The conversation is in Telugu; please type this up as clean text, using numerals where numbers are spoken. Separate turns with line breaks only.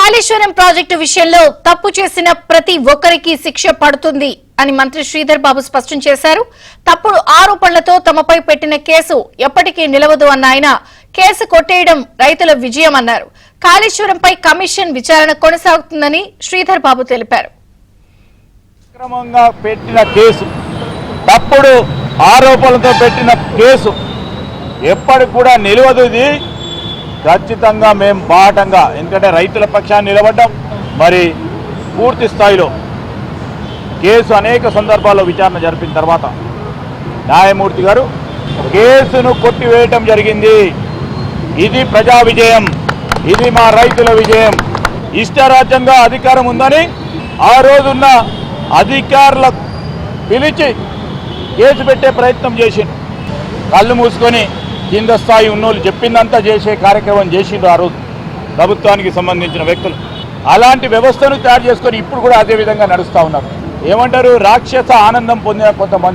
కాళేశ్వరం ప్రాజెక్టు విషయంలో తప్పు చేసిన ప్రతి ఒక్కరికి శిక్ష పడుతుంది అని మంత్రి శ్రీధర్ బాబు స్పష్టం చేశారు. తప్పుడు ఆరోపణలతో తమపై పెట్టిన కేసు ఎప్పటికీ నిలవదు అన్న ఆయన కేసు కొట్టేయడం రైతుల విజయం అన్నారు. కాళేశ్వరంపై కమిషన్ విచారణ కొనసాగుతుందని శ్రీధర్ బాబు తెలిపారు.
అక్రమంగా పెట్టిన కేసు, తప్పుడు ఆరోపణలతో పెట్టిన కేసు ఎప్పటికి కూడా నిలవదు. ఇది ఖచ్చితంగా మేము బాటంగా, ఎందుకంటే రైతుల పక్షాన్ని నిలబడ్డాం. మరి పూర్తి స్థాయిలో కేసు అనేక సందర్భాల్లో విచారణ జరిపిన తర్వాత న్యాయమూర్తి గారు కేసును కొట్టివేయటం జరిగింది. ఇది ప్రజా విజయం, ఇది మా రైతుల విజయం. ఇష్టరాజ్యంగా అధికారం ఉందని ఆ రోజున్న అధికారుల పిలిచి కేసు పెట్టే ప్రయత్నం చేసిండు. కళ్ళు మూసుకొని కింద స్థాయి ఉన్నోళ్ళు చెప్పిందంతా చేసే కార్యక్రమం చేసిండు ఆ రోజు ప్రభుత్వానికి సంబంధించిన వ్యక్తులు. అలాంటి వ్యవస్థను తయారు చేసుకొని ఇప్పుడు కూడా అదే విధంగా నడుస్తూ ఉన్నారు. ఏమంటారు, రాక్షస ఆనందం పొందిన కొంతమంది